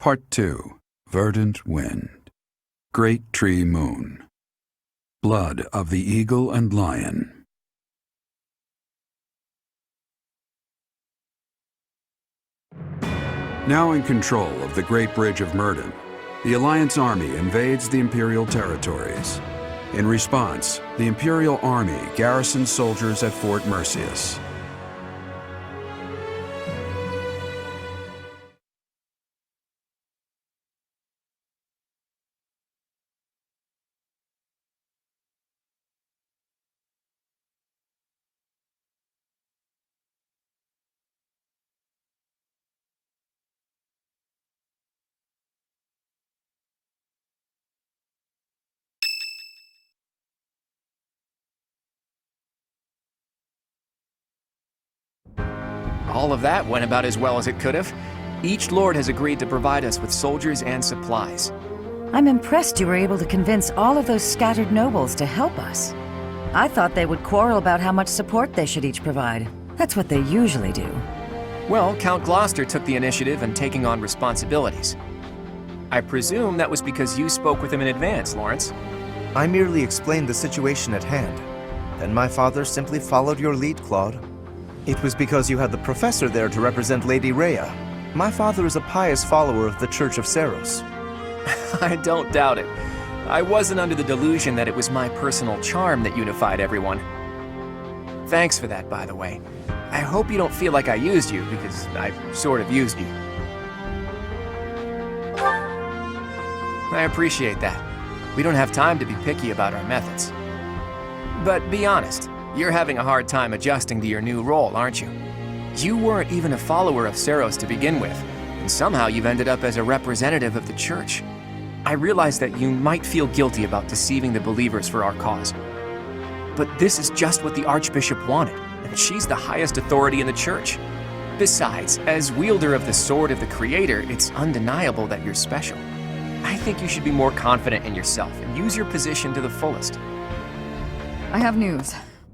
Part 2. Verdant Wind. Great Tree Moon. Blood of the Eagle and Lion. Now in control of the Great Bridge of Myrddin, the Alliance Army invades the Imperial territories. In response, the Imperial Army garrisons soldiers at Fort Merceus. All of that went about as well as it could have. Each lord has agreed to provide us with soldiers and supplies. I'm impressed you were able to convince all of those scattered nobles to help us. I thought they would quarrel about how much support they should each provide. That's what they usually do. Well, Count Gloucester took the initiative in taking on responsibilities. I presume that was because you spoke with him in advance, Lawrence. I merely explained the situation at hand. Then my father simply followed your lead, Claude. It was because you had the professor there to represent Lady Rhea. My father is a pious follower of the Church of Seros. I don't doubt it. I wasn't under the delusion that it was my personal charm that unified everyone. Thanks for that, by the way. I hope you don't feel like I used you, because I sort of used you. I appreciate that. We don't have time to be picky about our methods. But be honest, you're having a hard time adjusting to your new role, aren't you? You weren't even a follower of Seros to begin with, and somehow you've ended up as a representative of the Church. I realize that you might feel guilty about deceiving the believers for our cause. But this is just what the Archbishop wanted, and she's the highest authority in the Church. Besides, as wielder of the Sword of the Creator, it's undeniable that you're special. I think you should be more confident in yourself and use your position to the fullest. I have news.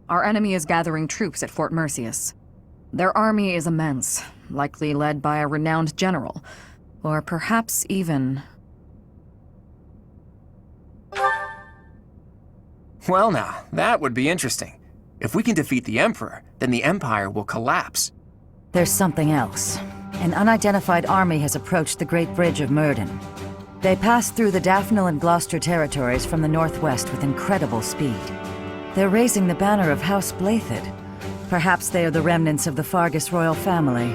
Our enemy is gathering troops at Fort Merceus. Their army is immense, likely led by a renowned general, or perhaps even... Well now, that would be interesting. If we can defeat the Emperor, then the Empire will collapse. There's something else. An unidentified army has approached the Great Bridge of Myrddin. They passed through the Daphne and Gloucester territories from the northwest with incredible speed. They're raising the banner of House Blathid. Perhaps they are the remnants of the Fargus royal family.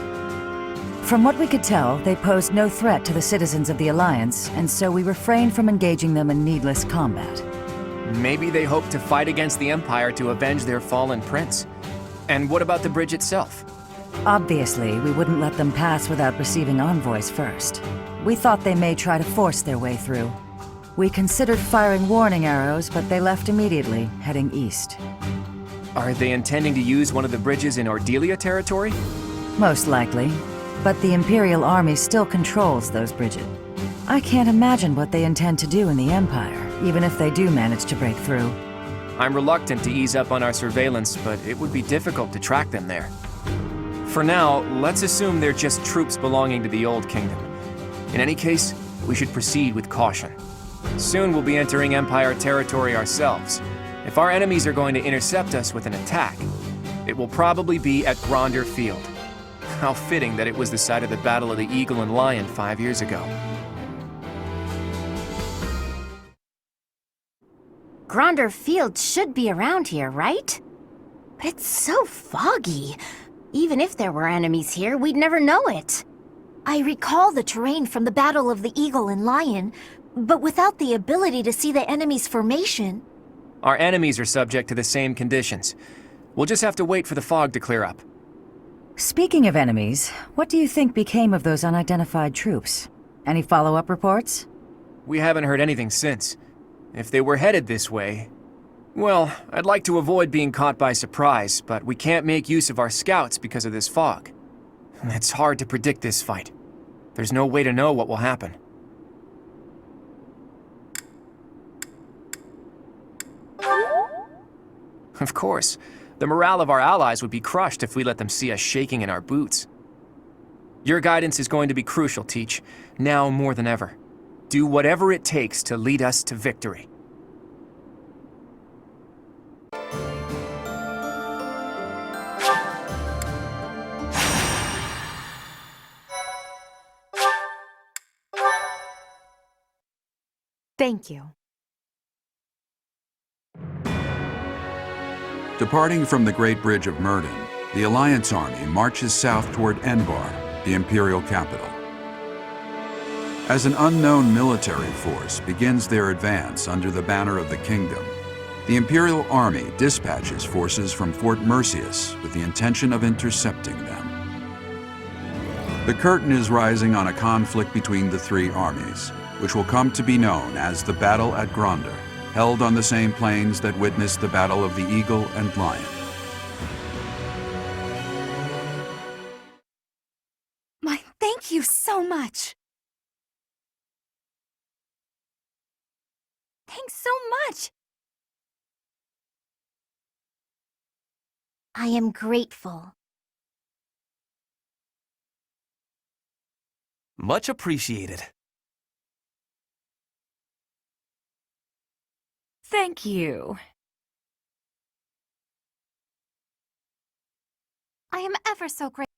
From what we could tell, they posed no threat to the citizens of the Alliance, and so we refrained from engaging them in needless combat. Maybe they hope to fight against the Empire to avenge their fallen prince. And what about the bridge itself? Obviously, we wouldn't let them pass without receiving envoys first. We thought they may try to force their way through. We considered firing warning arrows, but they left immediately, heading east. Are they intending to use one of the bridges in Ordelia territory? Most likely. But the Imperial Army still controls those bridges. I can't imagine what they intend to do in the Empire, even if they do manage to break through. I'm reluctant to ease up on our surveillance, but it would be difficult to track them there. For now, let's assume they're just troops belonging to the Old Kingdom. In any case, we should proceed with caution. Soon we'll be entering Empire territory ourselves. If our enemies are going to intercept us with an attack, it will probably be at Gronder Field. How fitting that it was the site of the Battle of the Eagle and Lion 5 years ago. Gronder Field should be around here, right? But it's so foggy. Even if there were enemies here, we'd never know it. I recall the terrain from the Battle of the Eagle and Lion, but without the ability to see the enemy's formation. Our enemies are subject to the same conditions. We'll just have to wait for the fog to clear up. Speaking of enemies, what do you think became of those unidentified troops? Any follow-up reports? We haven't heard anything since. If they were headed this way... Well, I'd like to avoid being caught by surprise, but we can't make use of our scouts because of this fog. It's hard to predict this fight. There's no way to know what will happen. Of course, the morale of our allies would be crushed if we let them see us shaking in our boots. Your guidance is going to be crucial, Teach, now more than ever. Do whatever it takes to lead us to victory. Thank you. Departing from the Great Bridge of Murden, the Alliance army marches south toward Enbar, the imperial capital. As an unknown military force begins their advance under the banner of the kingdom, the Imperial Army dispatches forces from Fort Merceus with the intention of intercepting them. The curtain is rising on a conflict between the three armies, which will come to be known as the Battle at Gronder, held on the same plains that witnessed the Battle of the Eagle and Lion. My thank you so much. Thanks so much. I am grateful. Much appreciated. Thank you. I am ever so grateful.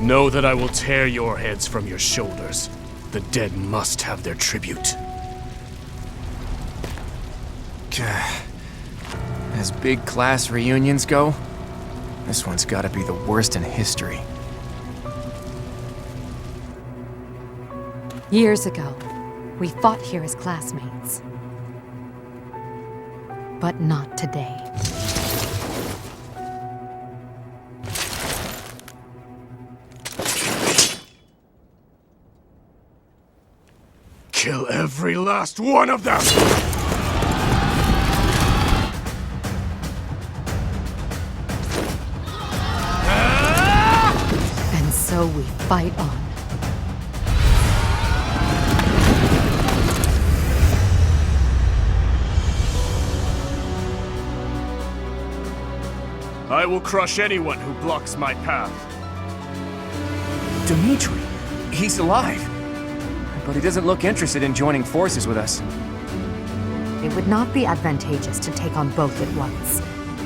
Know that I will tear your heads from your shoulders. The dead must have their tribute. As big class reunions go, this one's gotta be the worst in history. Years ago, we fought here as classmates. But not today. Kill every last one of them! And so we fight on. I will crush anyone who blocks my path. Dimitri, he's alive. But he doesn't look interested in joining forces with us. It would not be advantageous to take on both at once.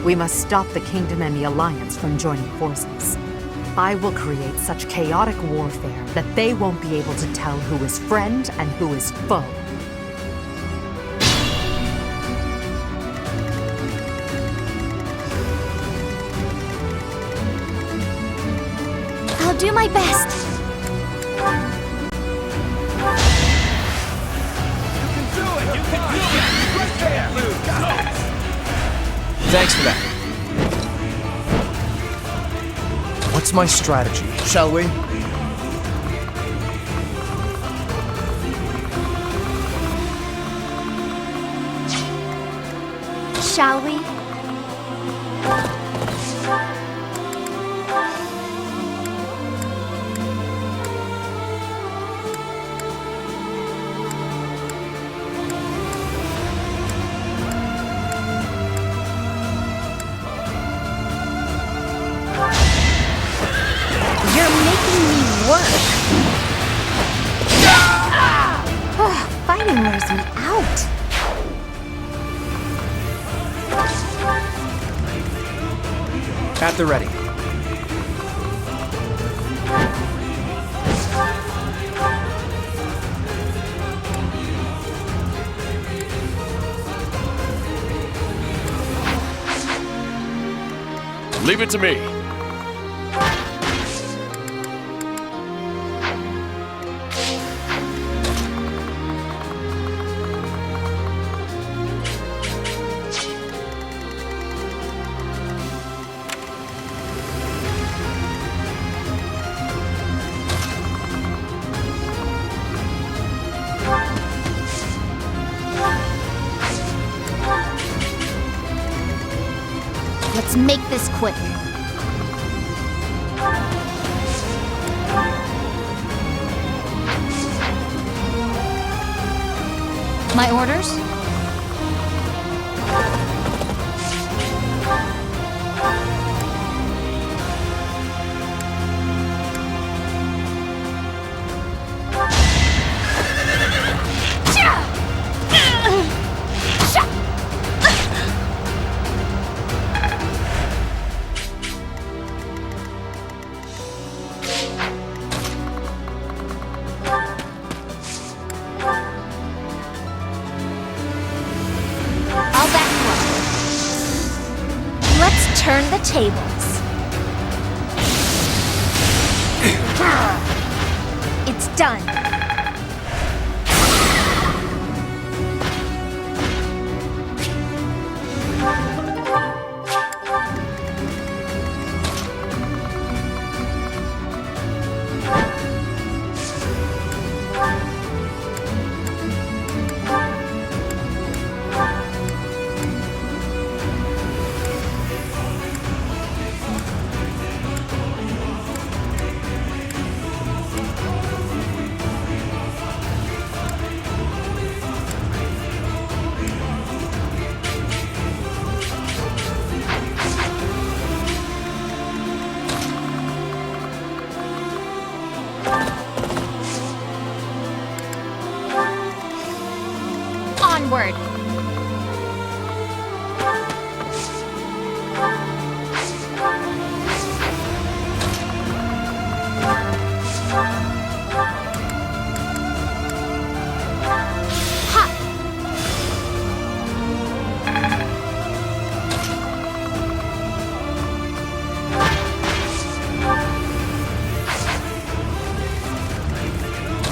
We must stop the Kingdom and the Alliance from joining forces. I will create such chaotic warfare that they won't be able to tell who is friend and who is foe. I'll do my best. Thanks for that. What's my strategy, shall we? Shall we? You're making me work. Fighting wears me out. At the ready. Leave it to me. Let's make this quick. My orders? I'll back you up. Let's turn the tables. It's done.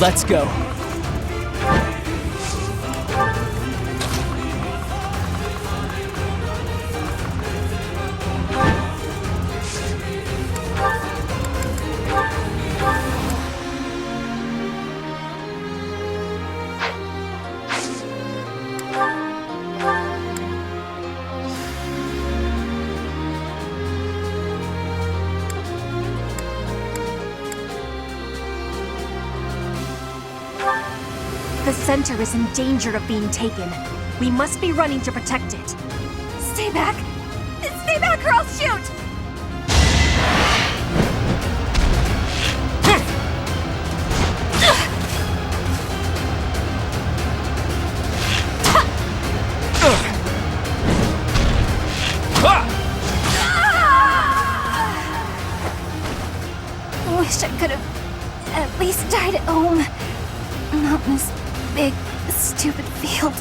Let's go. The center is in danger of being taken. We must be running to protect it. Stay back! Stay back or I'll shoot! Wish I could have at least died at home. Not in this big, stupid field.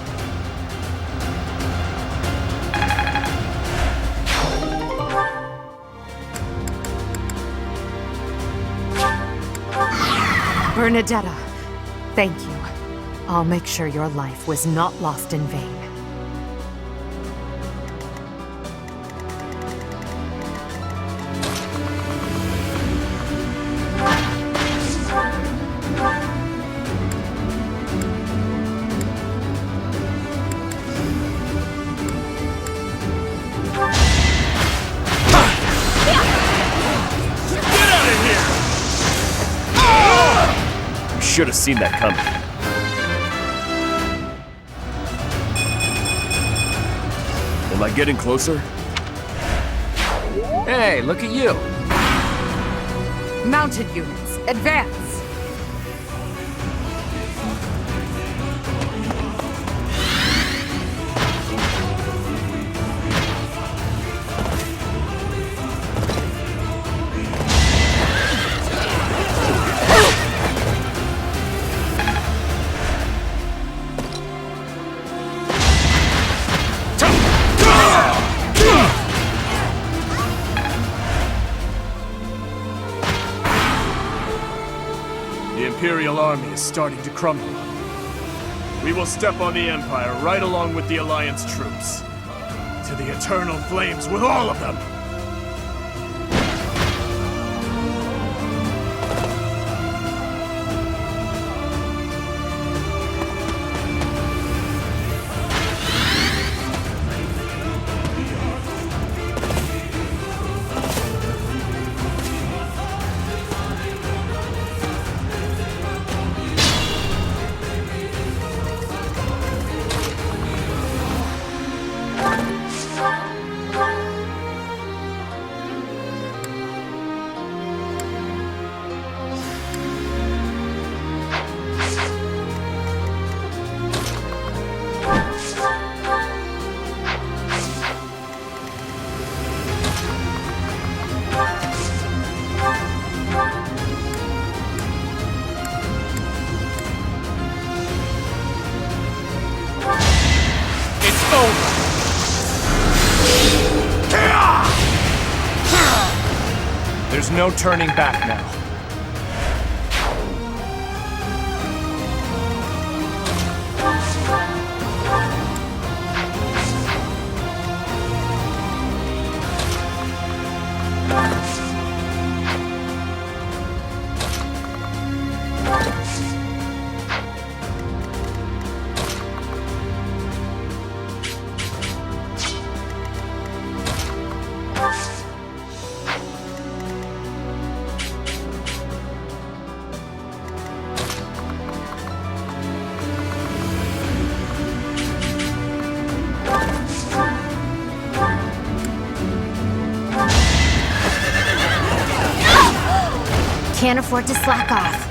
Bernadetta, thank you. I'll make sure your life was not lost in vain. Should have seen that coming. Am I getting closer? Hey, look at you. Mounted units, advance! The Imperial army is starting to crumble. We will step on the Empire right along with the Alliance troops. To the eternal flames with all of them! There's no turning back now. Can't afford to slack off.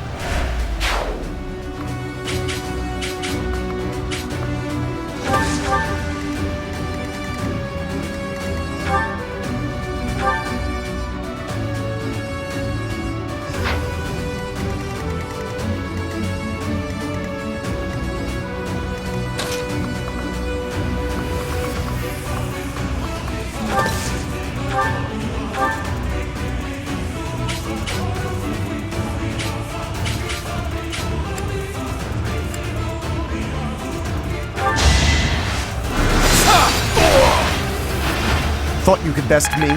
Thought you could best me?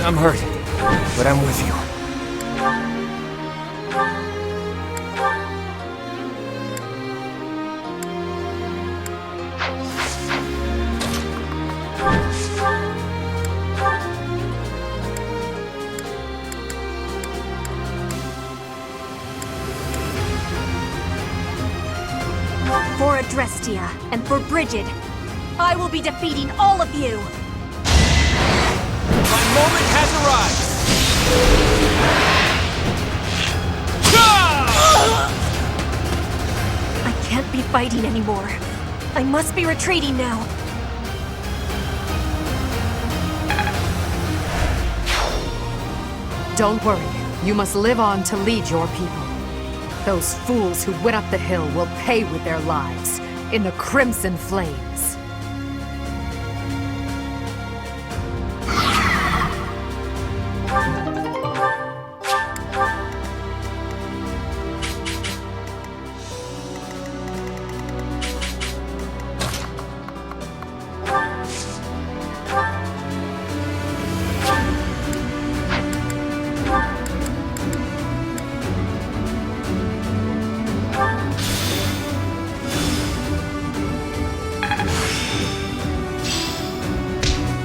I'm hurt, but I'm with you. For Adrestia and for Brigid, I will be defeating all of you! My moment has arrived! I can't be fighting anymore. I must be retreating now. Don't worry. You must live on to lead your people. Those fools who went up the hill will pay with their lives in the Crimson Flames.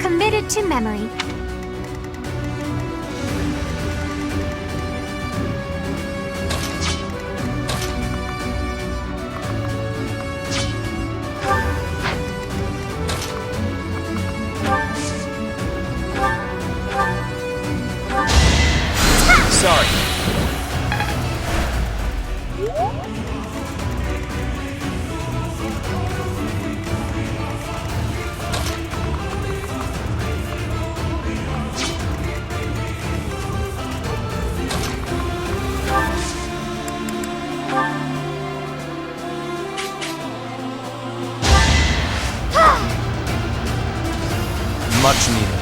Committed to memory. Sorry. Much needed.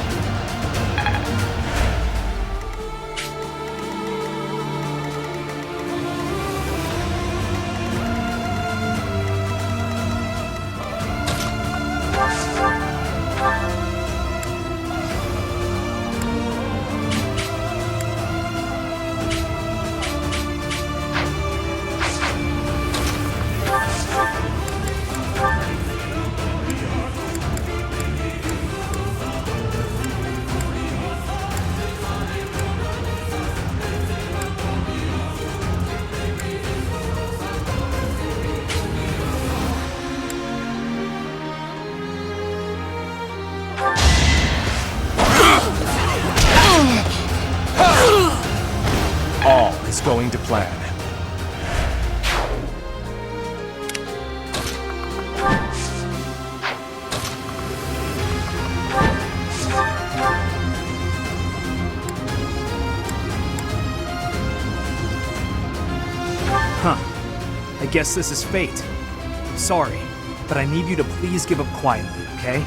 All is going to plan. I guess this is fate. Sorry, but I need you to please give up quietly, okay?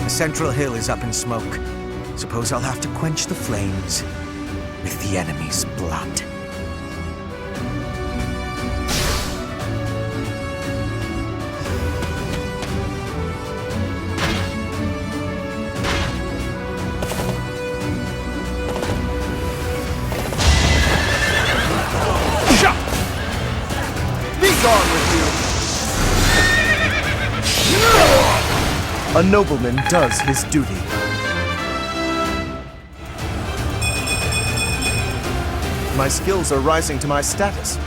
The central hill is up in smoke. Suppose I'll have to quench the flames with the enemy's blood. A nobleman does his duty. My skills are rising to my status.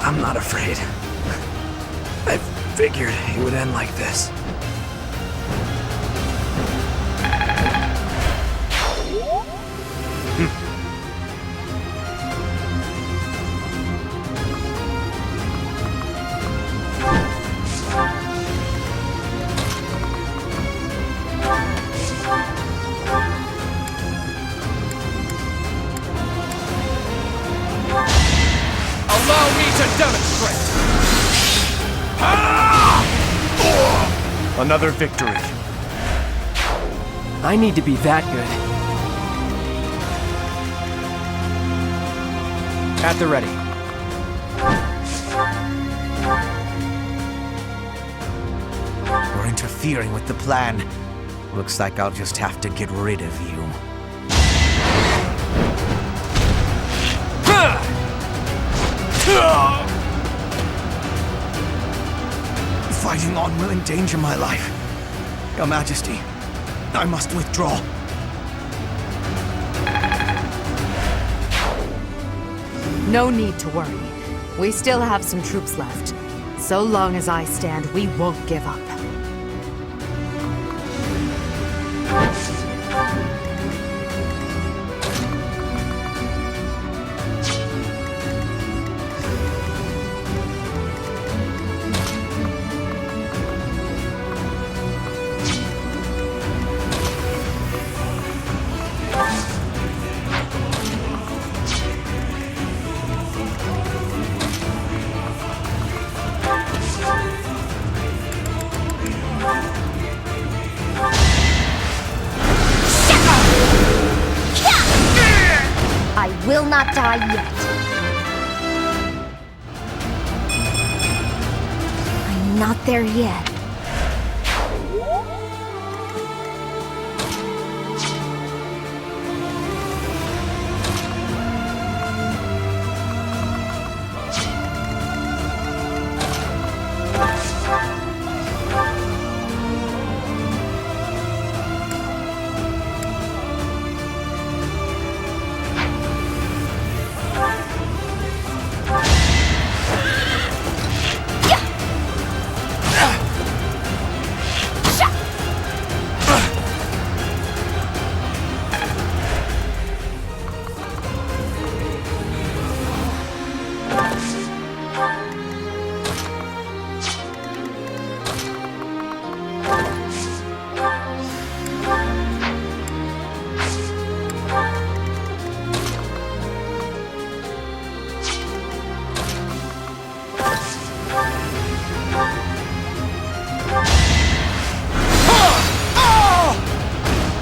I'm not afraid. I figured it would end like this. Allow me to demonstrate! Another victory. I need to be that good. At the ready. You're interfering with the plan. Looks like I'll just have to get rid of you. Fighting on will endanger my life. Your Majesty, I must withdraw. No need to worry. We still have some troops left. So long as I stand, we won't give up. I will not die yet. I'm not there yet.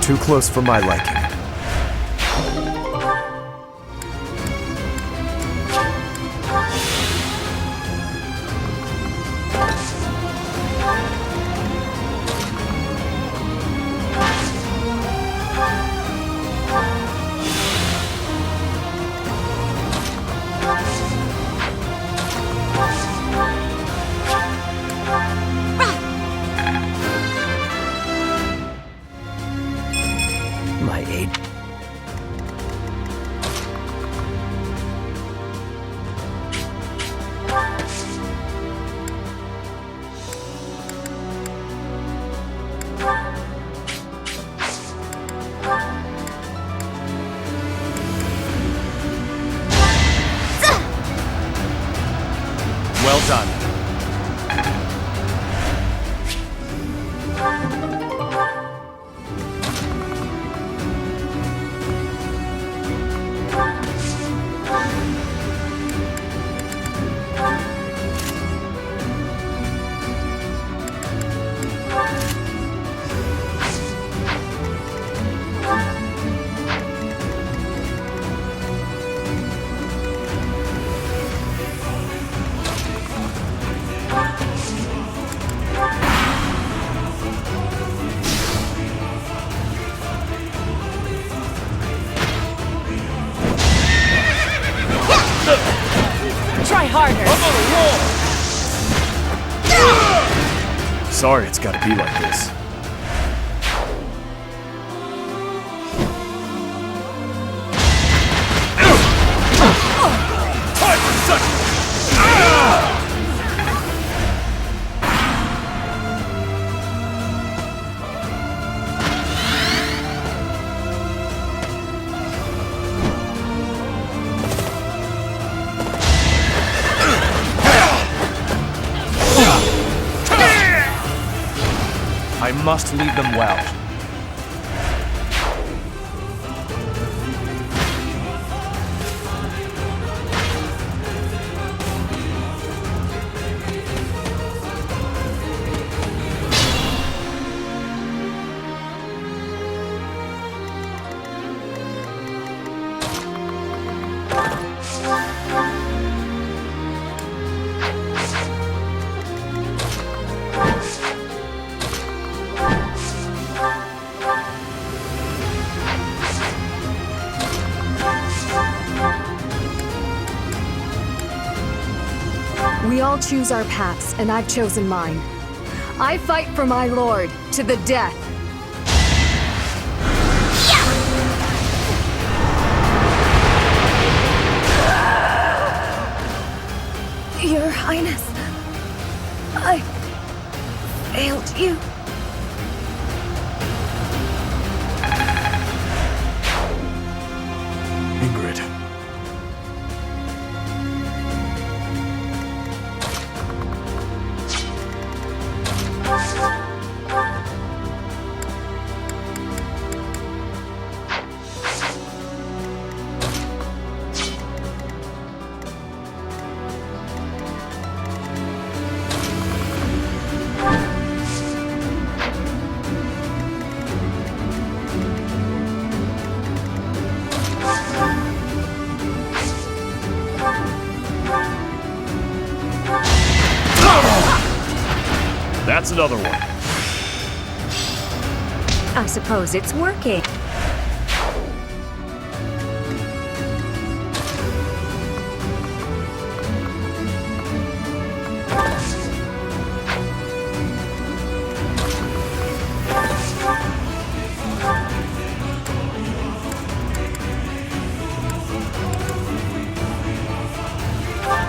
Too close for my liking. done. Try harder. Sorry it's gotta be like this. Time for second! I must lead them well. We all choose our paths, and I've chosen mine. I fight for my lord, to the death. Your Highness, I failed you. Ingrid. That's another one. I suppose it's working.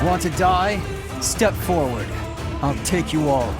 Want to die? Step forward. I'll take you all.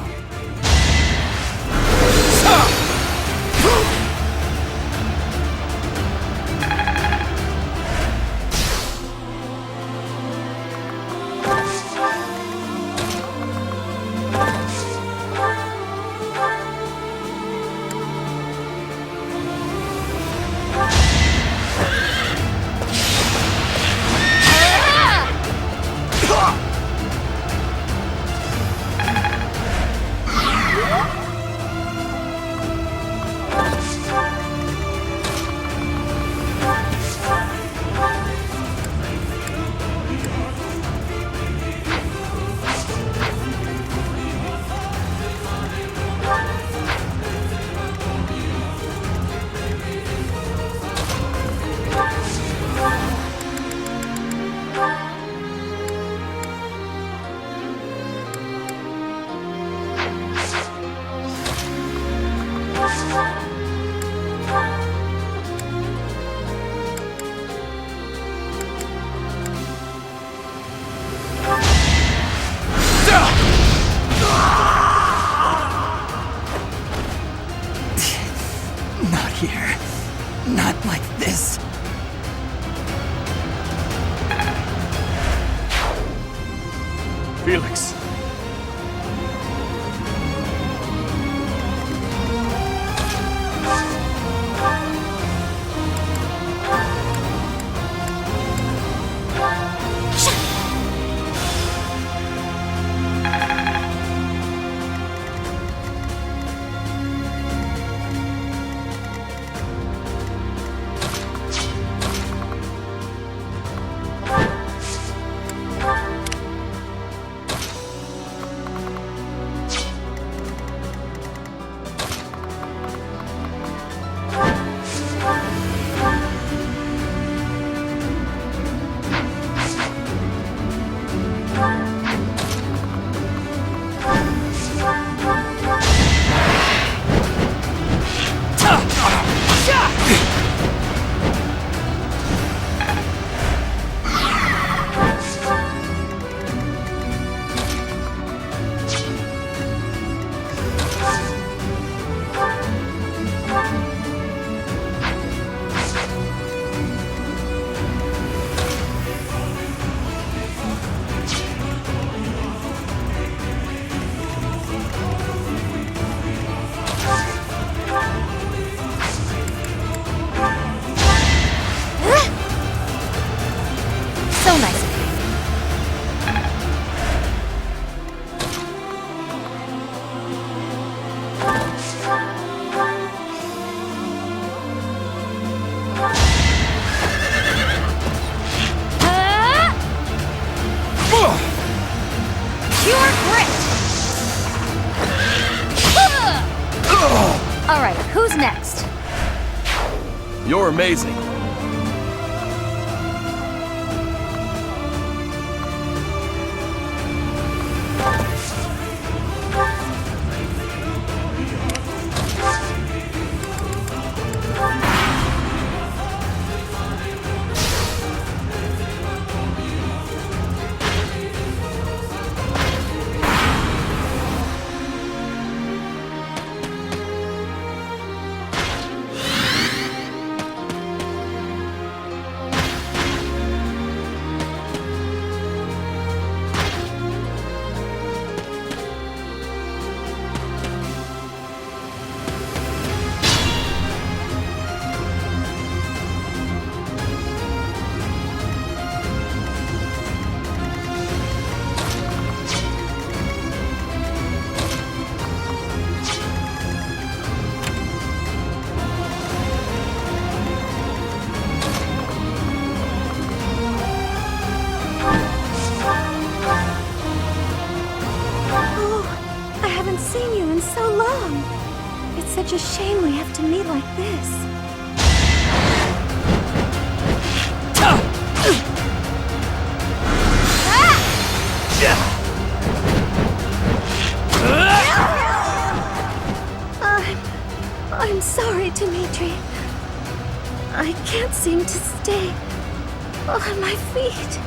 next? You're amazing. Such a shame we have to meet like this. I'm sorry, Dimitri. I can't seem to stay on my feet.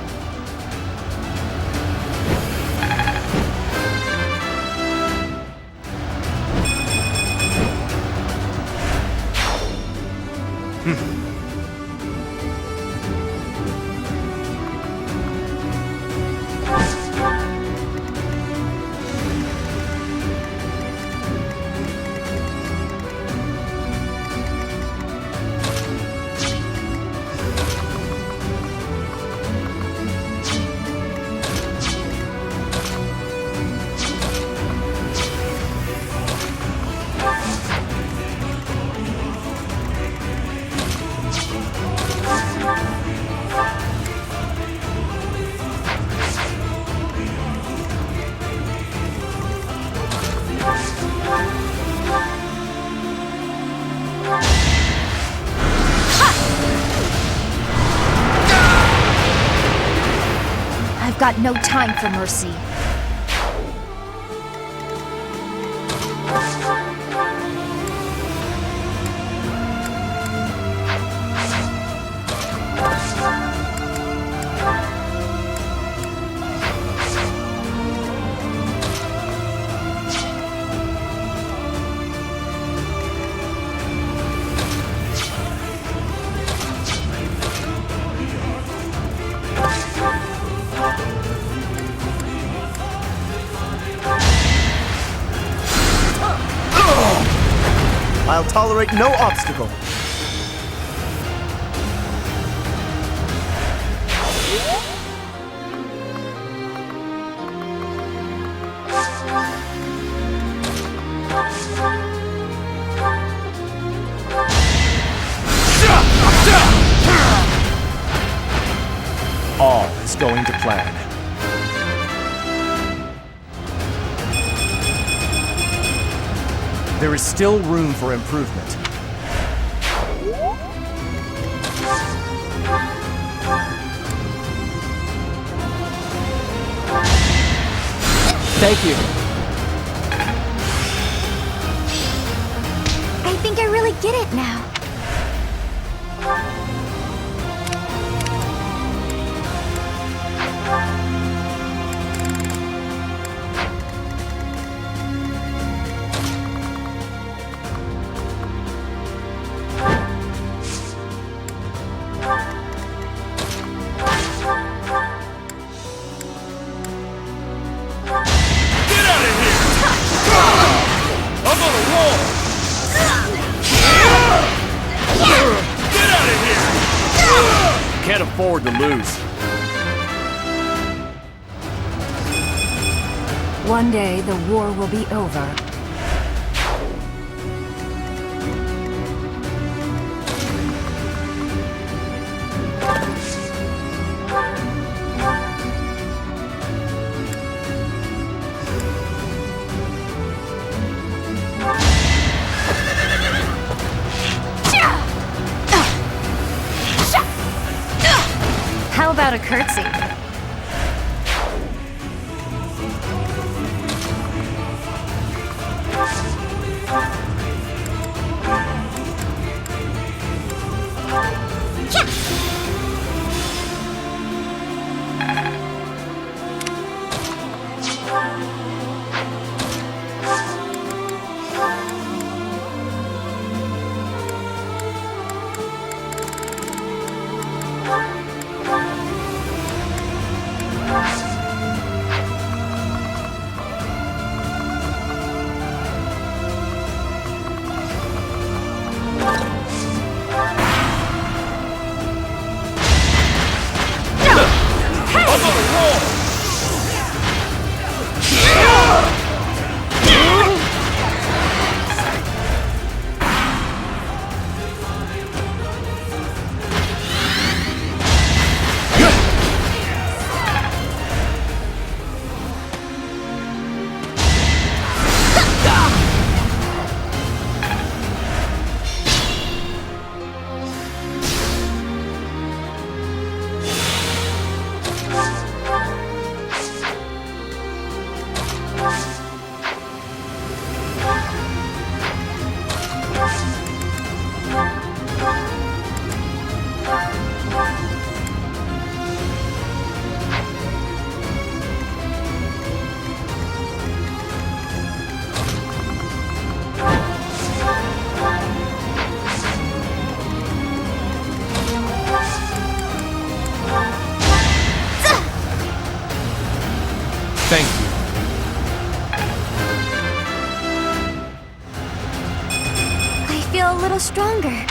I've got no time for mercy. I'll tolerate no obstacle. All is going to plan. There is still room for improvement. Thank you. I think I really get it now. Can't afford to lose. One day, the war will be over. How about a curtsy? Thank you. I feel a little stronger.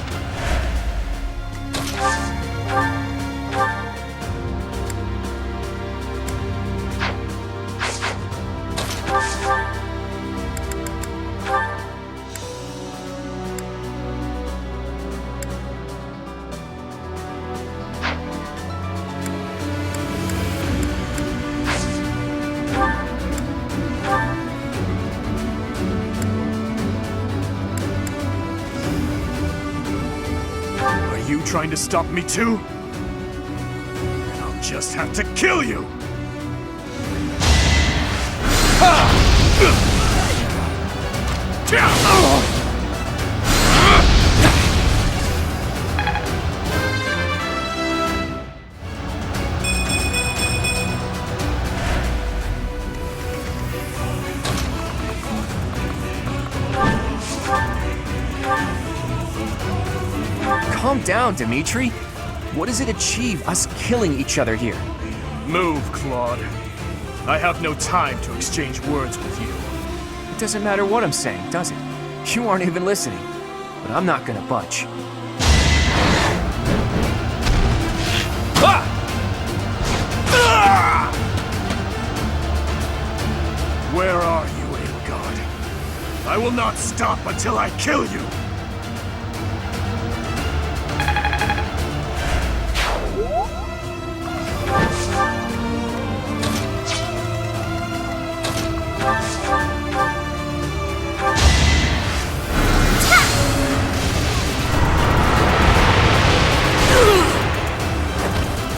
Are you trying to stop me too? Then I'll just have to kill you! Calm down, Dimitri. What does it achieve, us killing each other here? Move, Claude. I have no time to exchange words with you. It doesn't matter what I'm saying, does it? You aren't even listening. But I'm not gonna budge. Where are you, Edelgard? I will not stop until I kill you!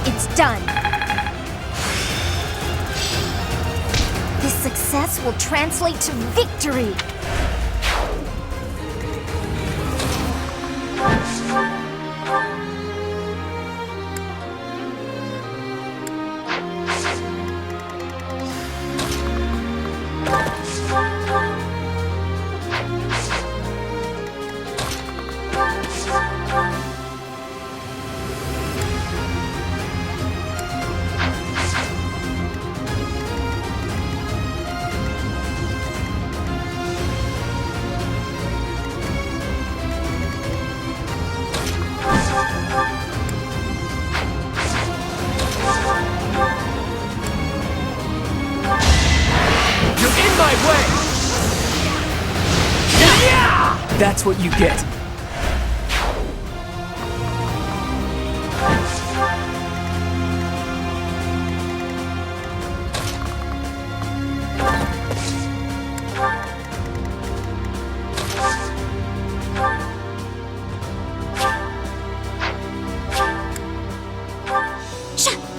It's done. This success will translate to victory. That's what you get. Shut.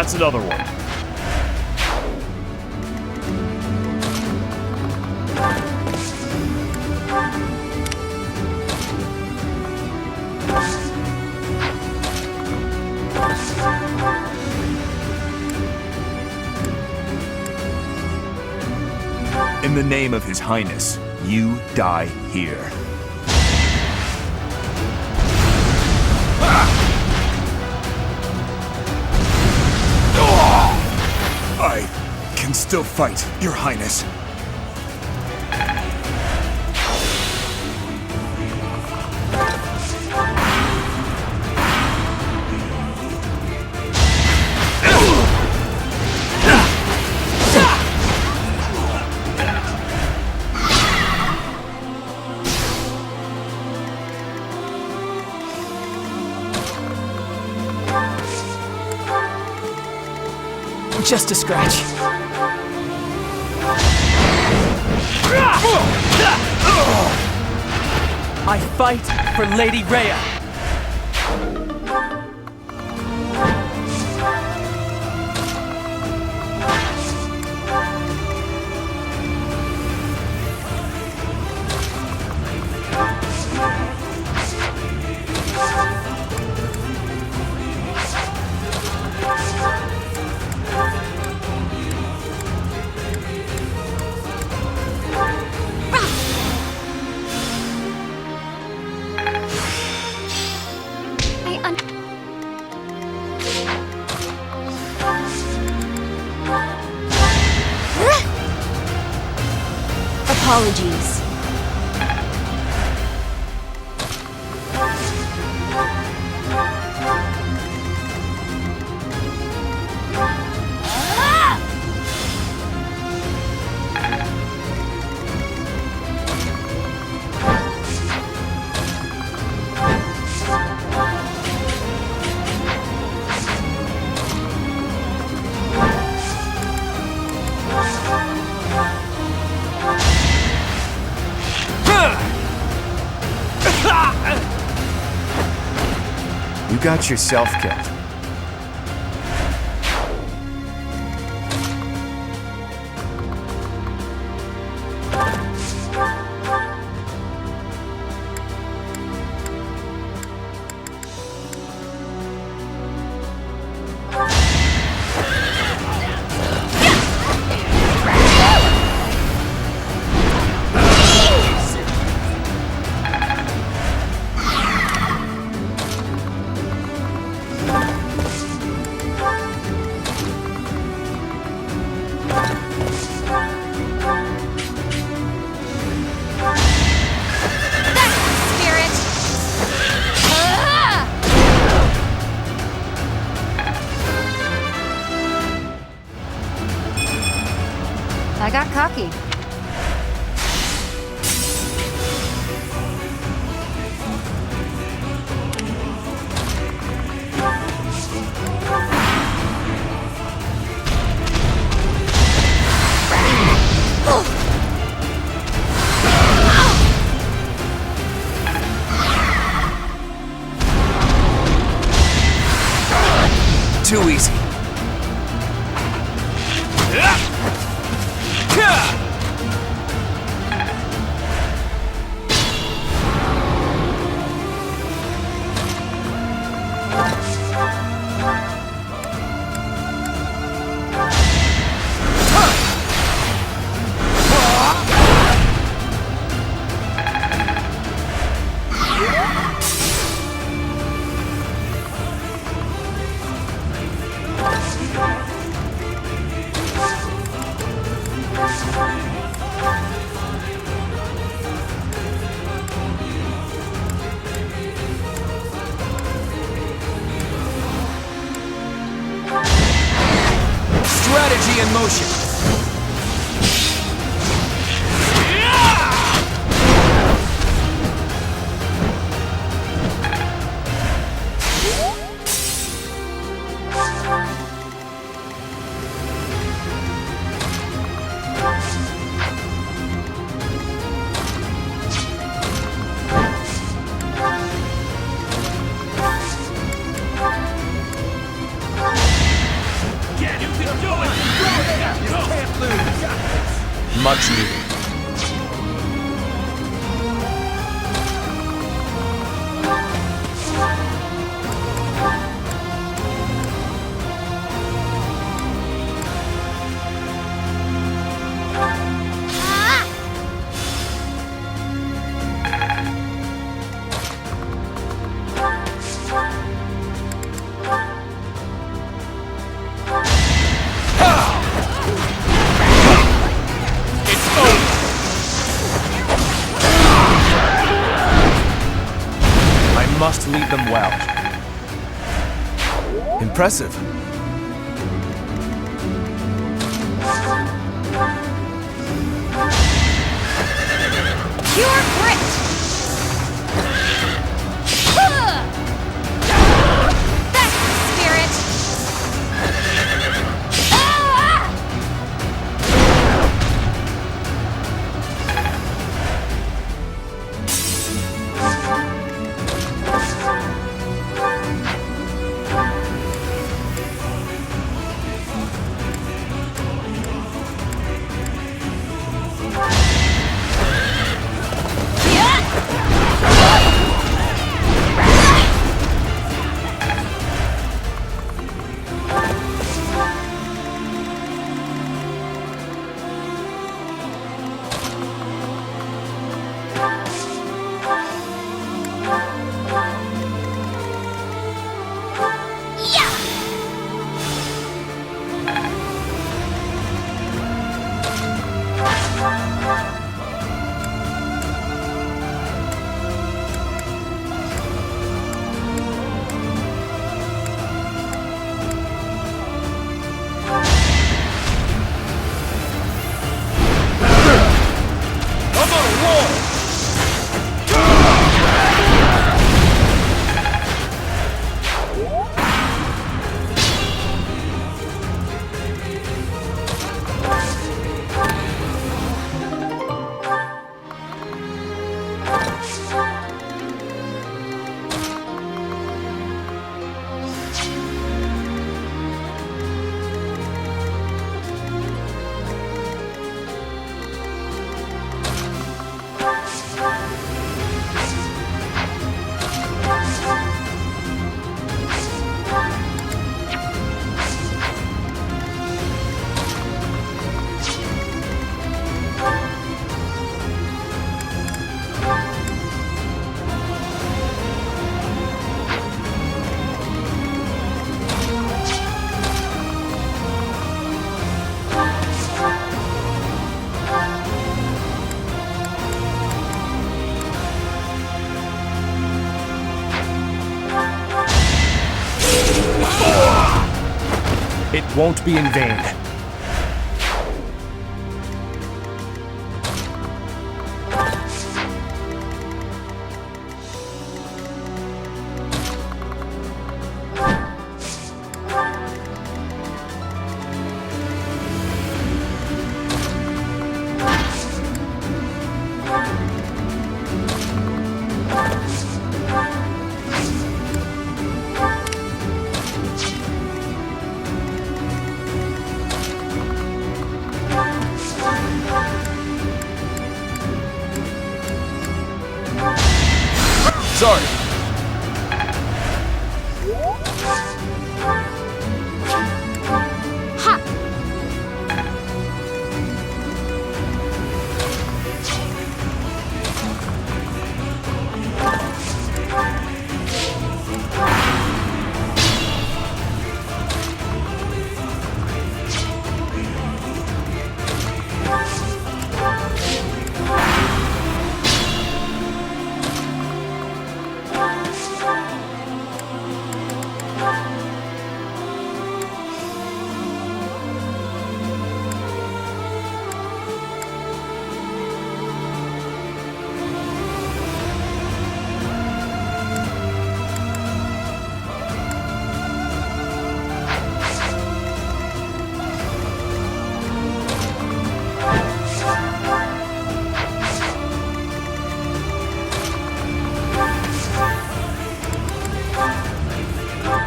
That's another one. In the name of His Highness, you die here. I can still fight, Your Highness. Just a scratch. I fight for Lady Rhea. Apologies. You got yourself killed. I got cocky. Too easy. must lead them well. Impressive. Pure grit! That's the spirit! It won't be in vain. Sorry.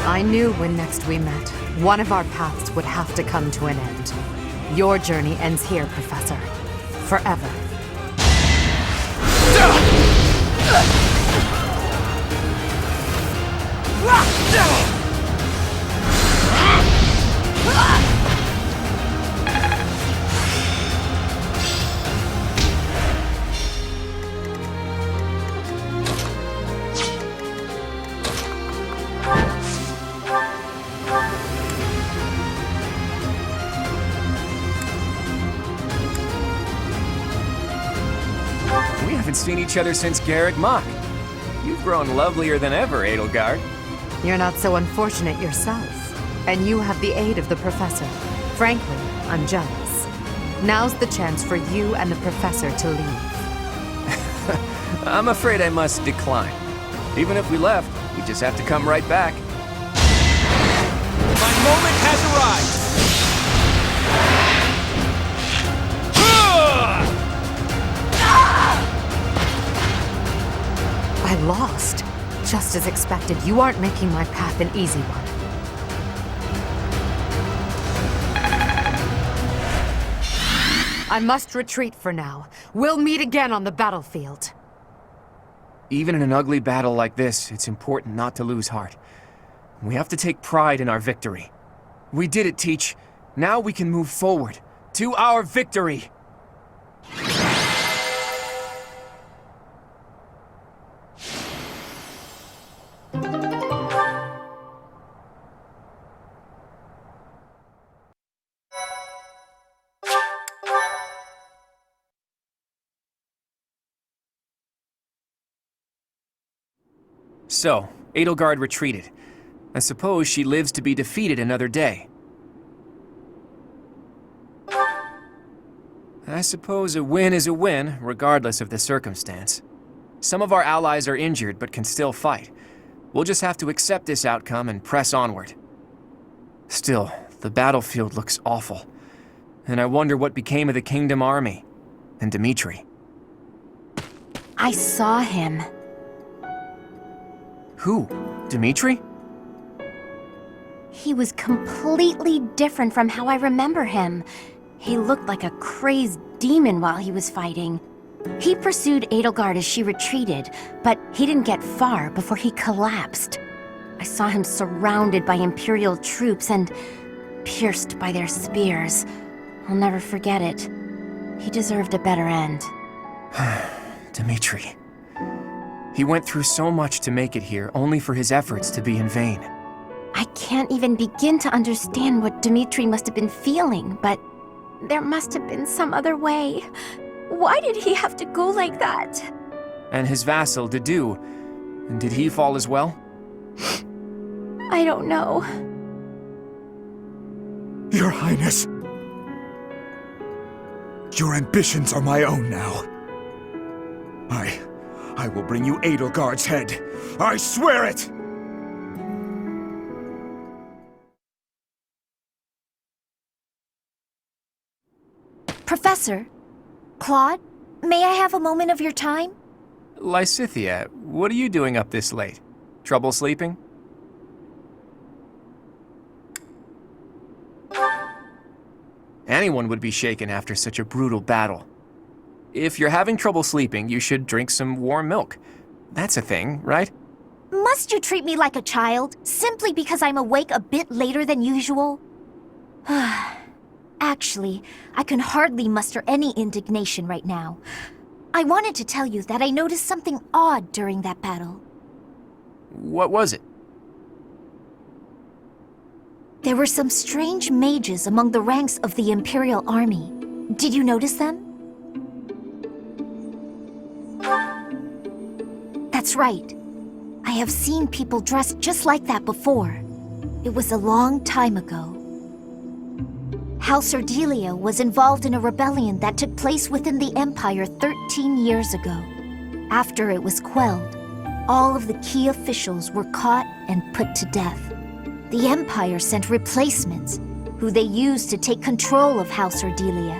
I knew when next we met, one of our paths would have to come to an end. Your journey ends here, Professor. Forever. We haven't seen each other since Garrick Mach. You've grown lovelier than ever, Edelgard. You're not so unfortunate yourself. And you have the aid of the Professor. Frankly, I'm jealous. Now's the chance for you and the Professor to leave. I'm afraid I must decline. Even if we left, we just have to come right back. My moment has arrived! I lost. Just as expected, you aren't making my path an easy one. I must retreat for now. We'll meet again on the battlefield. Even in an ugly battle like this, it's important not to lose heart. We have to take pride in our victory. We did it, Teach. Now we can move forward to our victory. So, Edelgard retreated. I suppose she lives to be defeated another day. I suppose a win is a win, regardless of the circumstance. Some of our allies are injured, but can still fight. We'll just have to accept this outcome and press onward. Still, the battlefield looks awful. And I wonder what became of the Kingdom Army and Dimitri. I saw him. Who? Dimitri? He was completely different from how I remember him. He looked like a crazed demon while he was fighting. He pursued Edelgard as she retreated, but he didn't get far before he collapsed. I saw him surrounded by Imperial troops and pierced by their spears. I'll never forget it. He deserved a better end. Dimitri. He went through so much to make it here, only for his efforts to be in vain. I can't even begin to understand what Dimitri must have been feeling, but there must have been some other way. Why did he have to go like that? And his vassal, Dedu, did he fall as well? I don't know. Your Highness. Your ambitions are my own now. I will bring you Edelgard's head. I swear it! Professor, Claude, may I have a moment of your time? Lysithea, what are you doing up this late? Trouble sleeping? Anyone would be shaken after such a brutal battle. If you're having trouble sleeping, you should drink some warm milk. That's a thing, right? Must you treat me like a child, simply because I'm awake a bit later than usual? Actually, I can hardly muster any indignation right now. I wanted to tell you that I noticed something odd during that battle. What was it? There were some strange mages among the ranks of the Imperial Army. Did you notice them? That's right. I have seen people dressed just like that before. It was a long time ago. House Ardelia was involved in a rebellion that took place within the Empire 13 years ago. After it was quelled, all of the key officials were caught and put to death. The Empire sent replacements, who they used to take control of House Ardelia.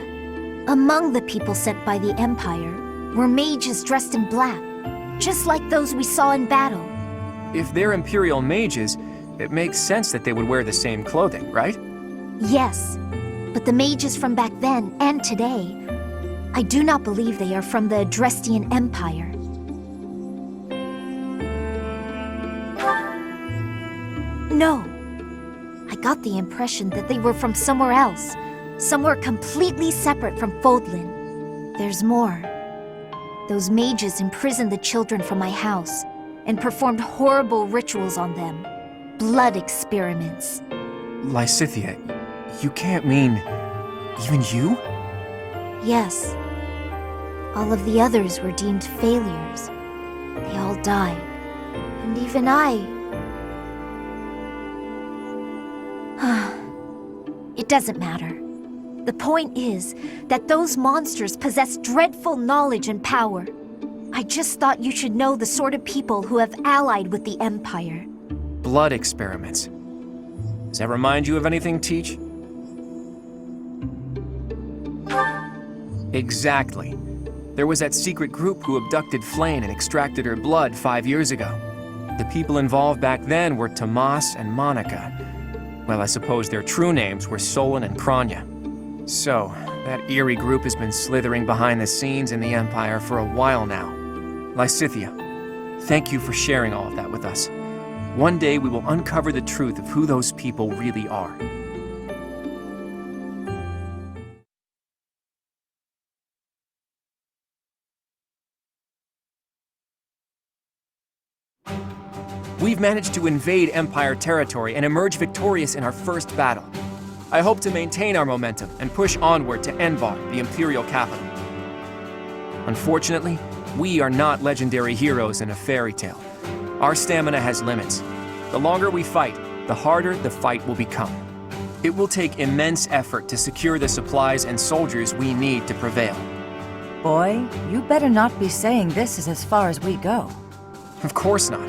Among the people sent by the Empire were mages dressed in black, just like those we saw in battle. If they're Imperial mages, it makes sense that they would wear the same clothing, right? Yes, but the mages from back then and today, I do not believe they are from the Adrestian Empire. No, I got the impression that they were from somewhere else, somewhere completely separate from Fodlan. There's more. Those mages imprisoned the children from my house and performed horrible rituals on them. Blood experiments. Lysithea, you can't mean... even you? Yes. All of the others were deemed failures. They all died. And even I... It doesn't matter. The point is that those monsters possess dreadful knowledge and power. I just thought you should know the sort of people who have allied with the Empire. Blood experiments. Does that remind you of anything, Teach? Exactly. There was that secret group who abducted Flayn and extracted her blood 5 years ago. The people involved back then were Tomas and Monica. Well, I suppose their true names were Solon and Kranya. So, that eerie group has been slithering behind the scenes in the Empire for a while now. Lysithea, thank you for sharing all of that with us. One day we will uncover the truth of who those people really are. We've managed to invade Empire territory and emerge victorious in our first battle. I hope to maintain our momentum and push onward to Envar, the Imperial capital. Unfortunately, we are not legendary heroes in a fairy tale. Our stamina has limits. The longer we fight, the harder the fight will become. It will take immense effort to secure the supplies and soldiers we need to prevail. Boy, you better not be saying this is as far as we go. Of course not.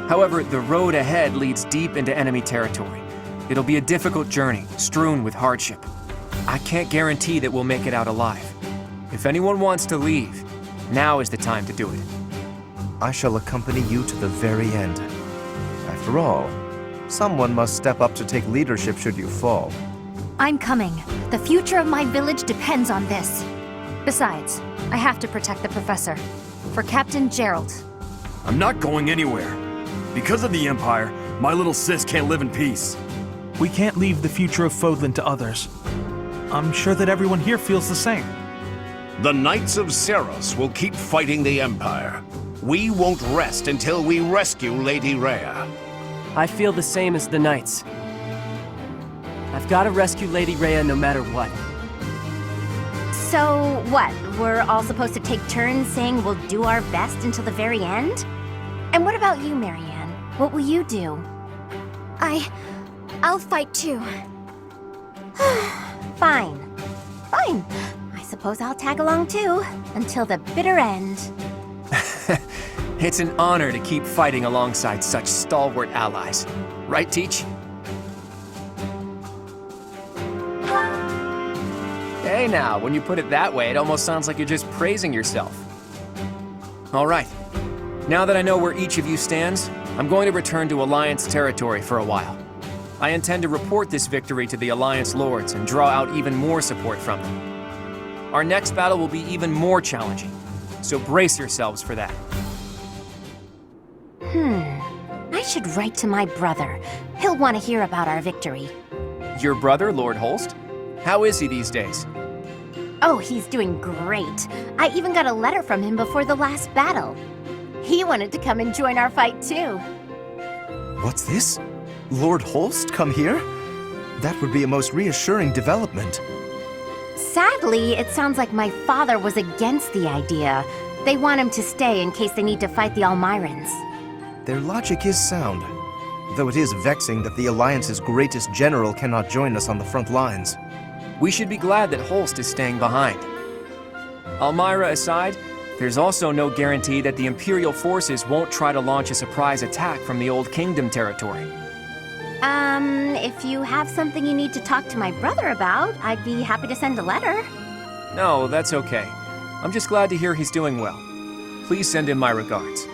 However, the road ahead leads deep into enemy territory. It'll be a difficult journey, strewn with hardship. I can't guarantee that we'll make it out alive. If anyone wants to leave, now is the time to do it. I shall accompany you to the very end. After all, someone must step up to take leadership should you fall. I'm coming. The future of my village depends on this. Besides, I have to protect the professor. For Captain Gerald. I'm not going anywhere. Because of the Empire, my little sis can't live in peace. We can't leave the future of Fodlan to others. I'm sure that everyone here feels the same. The Knights of Seros will keep fighting the Empire. We won't rest until we rescue Lady Rhea. I feel the same as the Knights. I've got to rescue Lady Rhea no matter what. So, what? We're all supposed to take turns saying we'll do our best until the very end? And what about you, Marianne? What will you do? I'll fight too. Fine. Fine. I suppose I'll tag along too, until the bitter end. It's an honor to keep fighting alongside such stalwart allies. Right, Teach? Hey now, when you put it that way, it almost sounds like you're just praising yourself. All right. Now that I know where each of you stands, I'm going to return to Alliance territory for a while. I intend to report this victory to the Alliance Lords and draw out even more support from them. Our next battle will be even more challenging, so brace yourselves for that. I should write to my brother. He'll want to hear about our victory. Your brother, Lord Holst? How is he these days? Oh, he's doing great. I even got a letter from him before the last battle. He wanted to come and join our fight too. What's this? Lord Holst come here? That would be a most reassuring development. Sadly, it sounds like my father was against the idea. They want him to stay in case they need to fight the Almirans. Their logic is sound, though it is vexing that the Alliance's greatest general cannot join us on the front lines. We should be glad that Holst is staying behind. Almira aside, there's also no guarantee that the Imperial forces won't try to launch a surprise attack from the Old Kingdom territory. If you have something you need to talk to my brother about, I'd be happy to send a letter. No, that's okay. I'm just glad to hear he's doing well. Please send him my regards.